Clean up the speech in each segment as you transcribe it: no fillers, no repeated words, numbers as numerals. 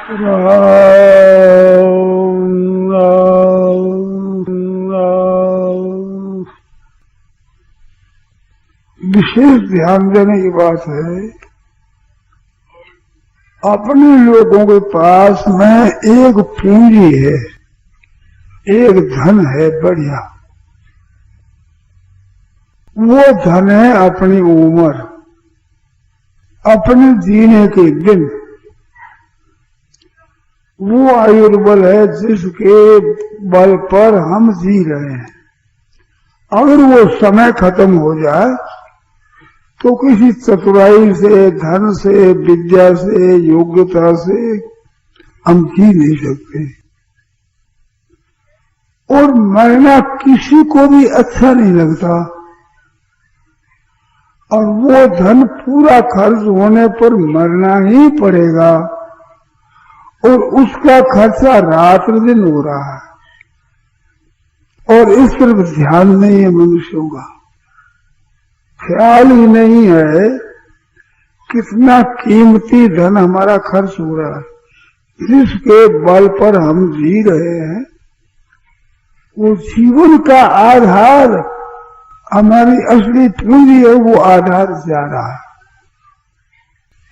राम राम राम। विशेष ध्यान देने की बात है, अपने लोगों के पास में एक पूंजी है, एक धन है बढ़िया। वो धन है अपनी उम्र, अपने जीने के दिन। वो आयुर्बल है जिसके बल पर हम जी रहे हैं। अगर वो समय खत्म हो जाए तो किसी चतुराई से, धन से, विद्या से, योग्यता से हम जी नहीं सकते। और मरना किसी को भी अच्छा नहीं लगता। और वो धन पूरा खर्च होने पर मरना ही पड़ेगा, और उसका खर्चा रात दिन हो रहा है। और इस तरफ ध्यान नहीं है मनुष्यों का, ख्याल ही नहीं है कितना कीमती धन हमारा खर्च हो रहा है, जिसके बल पर हम जी रहे हैं। वो जीवन का आधार, हमारी असली पूंजी है, वो आधार जा रहा है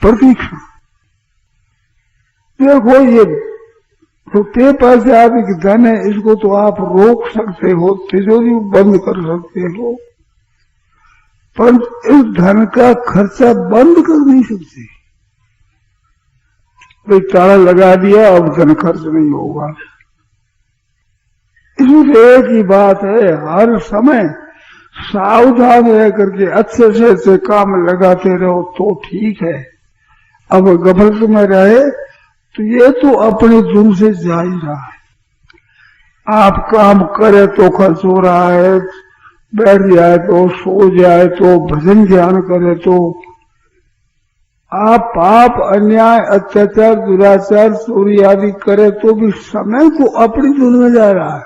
प्रतीक्षा। देखो ये रुपये पैसे आपके धन है, इसको तो आप रोक सकते हो, तिजोरी बंद कर सकते हो, पर इस धन का खर्चा बंद कर नहीं सकते। भाई ताला लगा दिया, अब धन खर्च नहीं होगा। इसमें एक ही बात है, हर समय सावधान रह करके अच्छे से अच्छे काम लगाते रहो तो ठीक है। अब गफलत में रहे तो ये तो अपने जुर्म से जा ही रहा है। आप काम करे तो खर्च हो रहा है, बैठ जाए तो, सो जाए तो, भजन ध्यान करे तो, आप पाप, अन्याय, अत्याचार, दुराचार, चोरी आदि करे तो भी समय तो अपनी धुन में जा रहा है।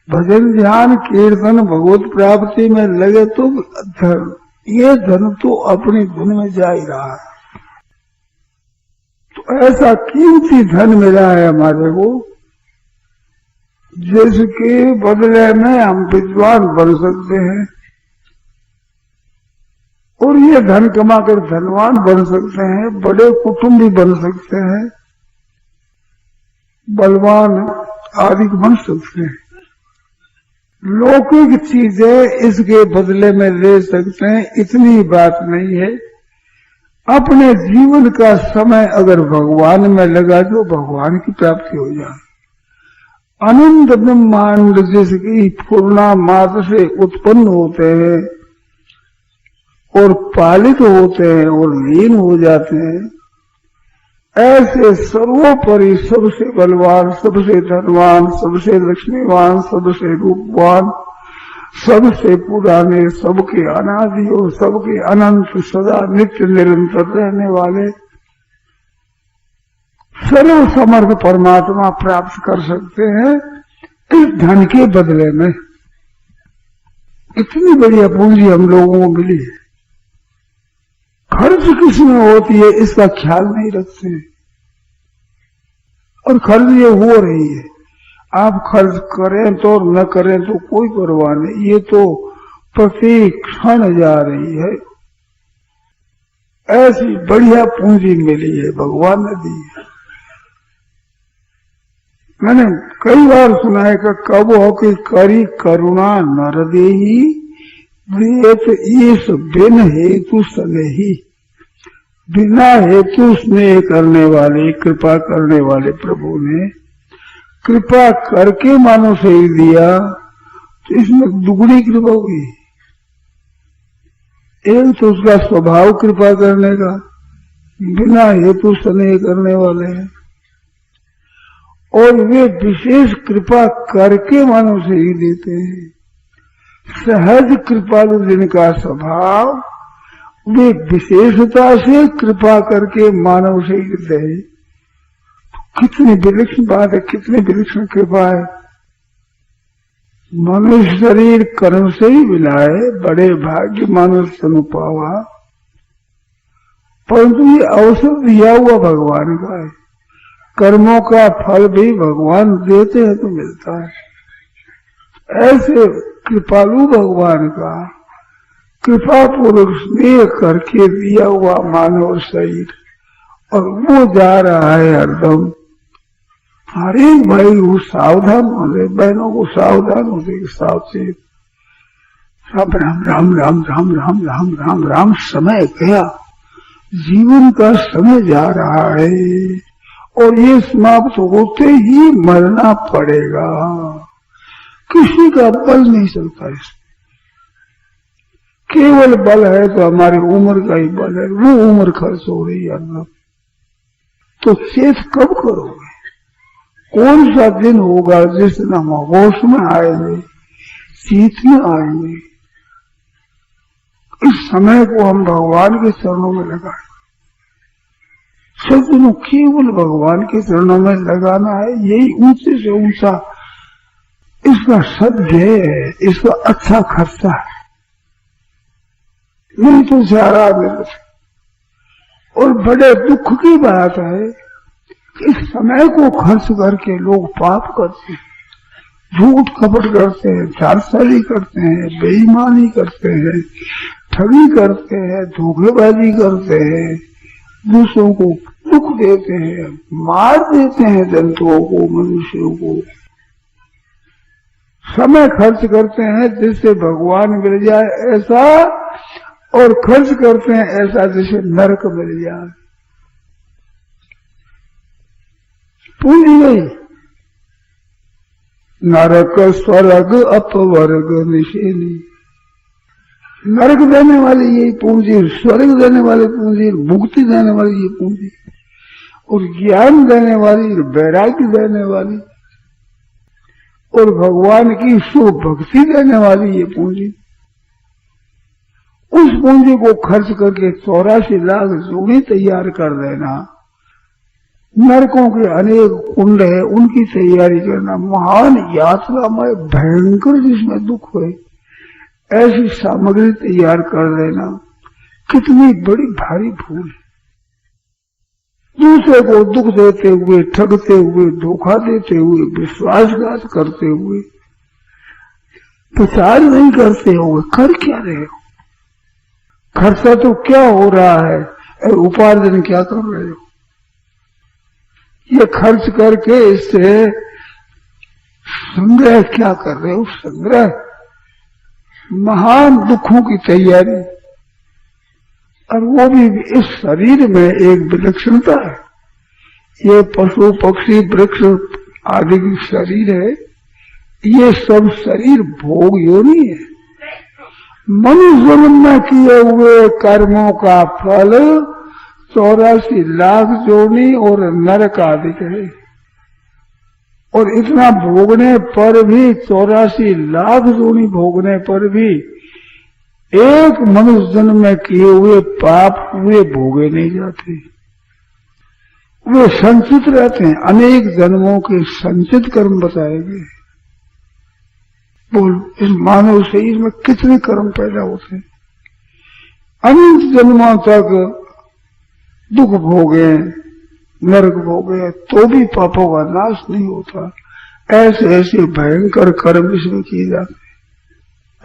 भजन ध्यान कीर्तन भगवत प्राप्ति में लगे तो ये धन तो अपनी धुन में जा ही रहा है। तो ऐसा कीमती धन मिला है हमारे को, जिसके बदले में हम विद्वान बन सकते हैं, और ये धन कमाकर धनवान बन सकते हैं, बड़े कुटुंबी बन सकते हैं, बलवान आदि बन सकते हैं। लौकिक चीजें इसके बदले में ले सकते हैं, इतनी बात नहीं है। अपने जीवन का समय अगर भगवान में लगा तो भगवान की प्राप्ति हो जाए। अनंत ब्रह्मांड जिसकी पूर्णा मात्र से उत्पन्न होते हैं और पालित होते हैं और लीन हो जाते हैं, ऐसे सर्वोपरि सबसे बलवान, सबसे धनवान, सबसे लक्ष्मीवान, सबसे रूपवान, सबसे पुराने, सबके अनादि और सबके अनंत सदा नित्य निरंतर रहने वाले सर्व समर्थ परमात्मा प्राप्त कर सकते हैं इस धन के बदले में। इतनी बढ़िया पूंजी हम लोगों को मिली है। खर्च किसमें होती है इसका ख्याल नहीं रखते, और खर्च ये हो रही है। आप खर्च करें तो न करें तो कोई परवाह नहीं, ये तो प्रति क्षण जा रही है। ऐसी बढ़िया पूंजी मिली है, भगवान ने दी है। मैंने कई बार सुना है कि कब हो कि करी करुणा नर देही, प्रेत ईश बिन हेतु सनेही। बिना हेतु स्नेह करने वाले, कृपा करने वाले प्रभु ने कृपा करके मानो सही दिया, तो इसमें दुगनी कृपा होगी। एक तो उसका स्वभाव कृपा करने का, बिना हेतु स्नेह करने वाले हैं, और वे विशेष कृपा करके मानव से ही देते हैं। सहज कृपालु जिनका स्वभाव, वे विशेषता से कृपा करके मानव से ही देते हैं। कितनी विलक्षण बात है, कितनी विलक्षण कृपा है। मनुष्य शरीर कर्म से ही मिला है, बड़े भाग्य मनुष्य तनु पावा, परंतु ये अवसर दिया हुआ भगवान का है। कर्मों का फल भी भगवान देते हैं तो मिलता है। ऐसे कृपालु भगवान का कृपा पूर्वक स्नेह करके दिया हुआ मानव शरीर, और वो जा रहा है हरदम। हर एक भाई वो सावधान होने, बहनों को सावधान होने के सावचेत। राम राम राम राम राम राम राम राम राम। समय गया, जीवन का समय जा रहा है, और ये समाप्त होते ही मरना पड़ेगा। किसी का बल नहीं चलता इसमें, केवल बल है तो हमारी उम्र का ही बल है। वो उम्र खर्च हो रही है अब, तो चेत कब करोगे? कौन सा दिन होगा जिस दिन हम होश में आएंगे, चीत में आएंगे? इस समय को हम भगवान के चरणों में लगाएं। सज्जनों, केवल भगवान के चरणों में लगाना है, यही ऊंचे से ऊंचा इसका सद्ध्येय है, इसका अच्छा खर्चा है। नहीं तो सारा मिल। और बड़े दुख की बात है कि इस समय को खर्च करके लोग पाप करते हैं, झूठ कपट करते हैं, चारसाली करते हैं, बेईमानी करते हैं, ठगी करते हैं, धोखेबाजी करते हैं, दूसरों को दुख देते हैं, मार देते हैं जंतुओं को, मनुष्यों को। समय खर्च करते हैं जिससे भगवान मिल जाए ऐसा, और खर्च करते हैं ऐसा जिसे नरक मिल जाए। पूरी गई नरक स्वर्ग अपवर्ग निशेनी। नरक देने वाली यही पूंजी, स्वर्ग देने वाली पूंजी, मुक्ति देने वाली ये पूंजी, और ज्ञान देने वाली, वैराग्य देने वाली, और भगवान की शुभ भक्ति देने वाली ये पूंजी। उस पूंजी को खर्च करके 84 लाख जोड़ी तैयार कर देना, नरकों के अनेक कुंड है उनकी तैयारी करना, महान यात्रा में भयंकर जिसमें दुख हुए ऐसी सामग्री तैयार कर देना, कितनी बड़ी भारी भूल है। दूसरे को दुख देते हुए, ठगते हुए, धोखा देते हुए, विश्वासघात करते हुए, प्रचार नहीं करते हुए कर क्या रहे हो? खर्चा तो क्या हो रहा है और उपार्जन क्या कर रहे हो? ये खर्च करके इससे संग्रह क्या कर रहे हो? संग्रह महान दुखों की तैयारी, और वो भी इस शरीर में एक विलक्षणता है। ये पशु पक्षी वृक्ष आदि की शरीर है, ये सब शरीर भोग योनि है। मनुष्य जन्म में किए हुए कर्मों का फल 84 लाख जोनी और नरक आदि है, और इतना भोगने पर भी 84 लाख जोनी भोगने पर भी एक मनुष्य जन्म में किए हुए पाप हुए भोगे नहीं जाते, वे संचित रहते हैं। अनेक जन्मों के संचित कर्म बताए गए। बोलो, इस मानव शरीर में कितने कर्म पैदा होते हैं? अनंत जन्मों तक दुख भोगे, नरक भोगे, तो भी पापों का नाश नहीं होता। ऐसे ऐसे भयंकर कर्म इसमें किए जाते हैं।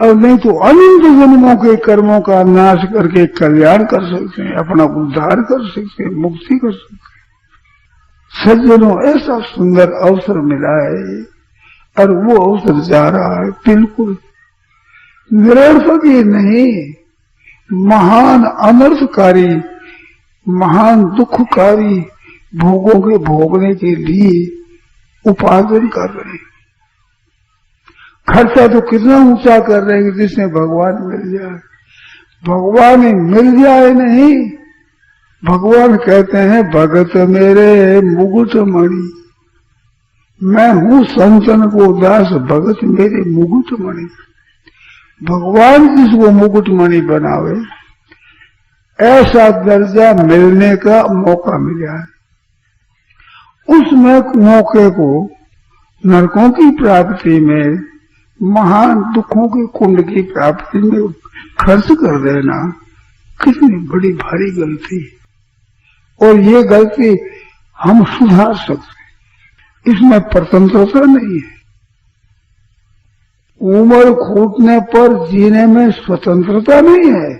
और नहीं तो अनंत जन्मों के कर्मों का नाश करके कल्याण कर सकते हैं, अपना उद्धार कर सकते हैं, मुक्ति कर सकते हैं। सज्जनों, ऐसा सुंदर अवसर मिला है, और वो अवसर जा रहा है बिल्कुल निरर्थक ही नहीं, महान अनर्थकारी, महान दुखकारी भोगों के भोगने के लिए उपार्जन कर रहे हैं। खर्चा तो कितना ऊंचा कर रहे हैं जिसमें भगवान मिल जाए। भगवान मिल जाए नहीं, भगवान कहते हैं भगत मेरे मुकुट मणि, मैं हूं संतन को दास, भगत मेरे मुकुट मणि। भगवान जिसको मुकुट मणि बनावे ऐसा दर्जा मिलने का मौका मिला है। उसमें मौके को नरकों की प्राप्ति में, महान दुखों के कुंड की प्राप्ति में खर्च कर देना कितनी बड़ी भारी गलती। और ये गलती हम सुधार सकते, इसमें स्वतंत्रता नहीं है। उम्र खूटने पर जीने में स्वतंत्रता नहीं है,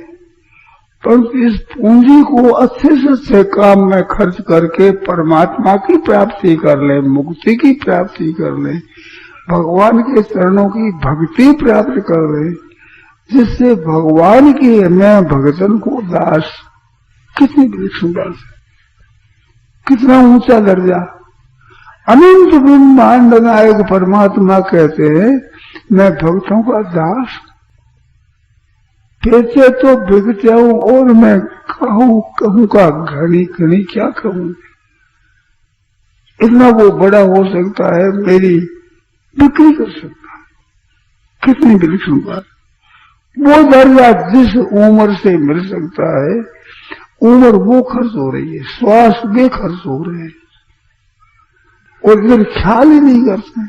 परंतु इस पूंजी को अच्छे से अच्छे काम में खर्च करके परमात्मा की प्राप्ति कर ले, मुक्ति की प्राप्ति कर ले, भगवान के चरणों की भक्ति प्राप्त कर ले, जिससे भगवान की मैं भगतन को दास। कितनी बड़ी सुंदर, कितना ऊंचा दर्जा। अनंत ब्रह्मांड नायक परमात्मा कहते हैं मैं भक्तों का दास। कहते तो बिक जाऊं और मैं कहूं का घड़ी घड़ी क्या कहूं। इतना वो बड़ा हो सकता है, मेरी बिक्री कर सकता है। कितनी बड़ी सुंदर वो दर्जा जिस उम्र से मिल सकता है, उम्र वो खर्च हो रही है, श्वास वे खर्च हो रहे हैं, और इधर ख्याल ही नहीं करते,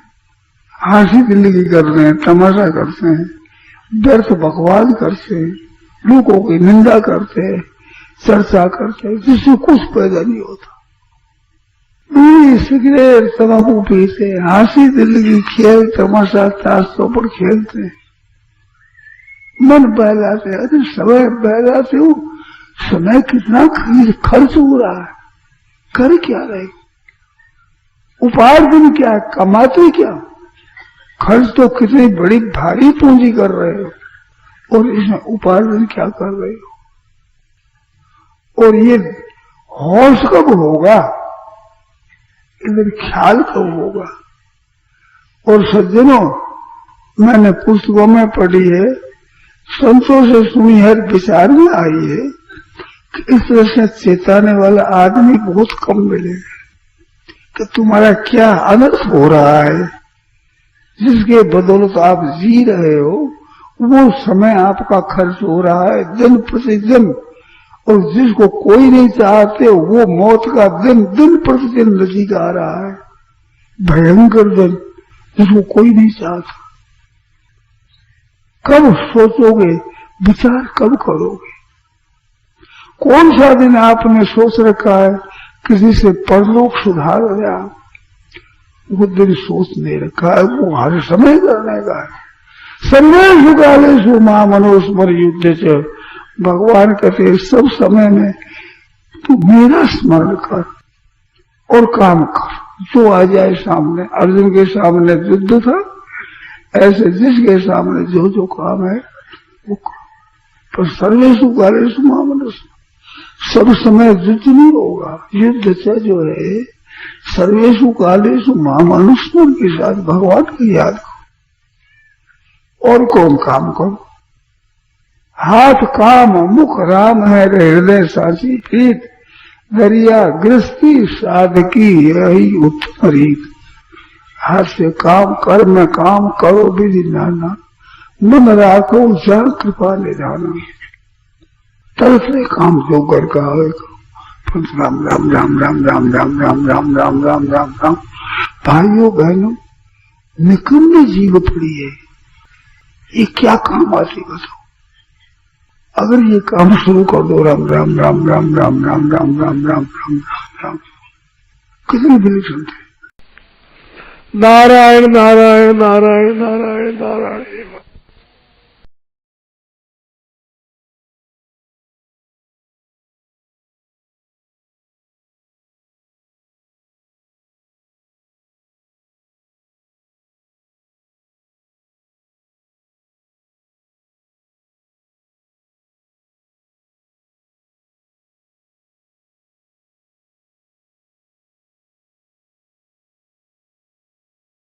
हंसी जिंदगी कर रहे हैं, तमाशा करते हैं, व्यर्थ बकवास करते हैं, लोगों की निंदा करते हैं, चर्चा करते हैं, जिससे कुछ पैदा नहीं होता। सिगरेट तंबाकू पीते, हंसी जिंदगी, खेल तमाशा ताश चौपड़ खेलते हैं, मन बहलाते। अरे समय बहलाते हो, समय कितना खर्च हो रहा है, कर क्या रहे, उपार्जन क्या, कमाते क्या, खर्च तो कितनी बड़ी भारी पूंजी कर रहे हो, और इसमें उपार्जन क्या कर रहे हो। और ये होश कब होगा, इधर ख्याल कब होगा। और सज्जनों, मैंने पुस्तकों में पढ़ी है, संतों से सुनी है, विचार में आई है कि इस तरह से चेताने वाला आदमी बहुत कम मिलेगा कि तुम्हारा क्या अनर्थ हो रहा है, जिसके बदौलत आप जी रहे हो, वो समय आपका खर्च हो रहा है दिन प्रतिदिन, और जिसको कोई नहीं चाहते वो मौत का दिन दिन प्रतिदिन नजदीक आ रहा है, भयंकर दिन जिसको कोई नहीं चाहता। कब सोचोगे, विचार कब करोगे। कौन सा दिन आपने सोच रखा है किसी से परलोक सुधार हो जाए, वो दिन सोच नहीं रखा है, वो हर समय करने का है। सर्वेषु कालेषु मां मनोस्मर युद्ध च, भगवान कहते सब समय में तू मेरा स्मरण कर और काम कर, जो आ जाए सामने। अर्जुन के सामने युद्ध था, ऐसे जिसके सामने जो जो काम है वो कर। पर सर्वेषु कालेषु मां मनोस्मर, सब समय युद्ध नहीं होगा। युद्ध से जो है सर्वेषु कालेषु मां मनोस्मर के साथ भगवान की याद करो, और कौन काम करो। हाथ काम मुख राम है, हृदय साची प्रीत, दरिया गृहस्थी साधकी यही उत्तम रीत। हाथ से काम कर में काम करो विधि नाना, मन राखो जा कृपा निधाना। तरफ से काम जो कर का होगा, राम राम राम राम राम राम राम राम राम राम राम राम। भाइयों बहनों, निकम्मे जीव पड़ी है, ये क्या काम आती बताओ। अगर ये काम शुरू कर दो, राम राम राम राम राम राम राम राम राम राम राम राम, कितनी बिली सुनते। नारायण नारायण नारायण नारायण नारायण।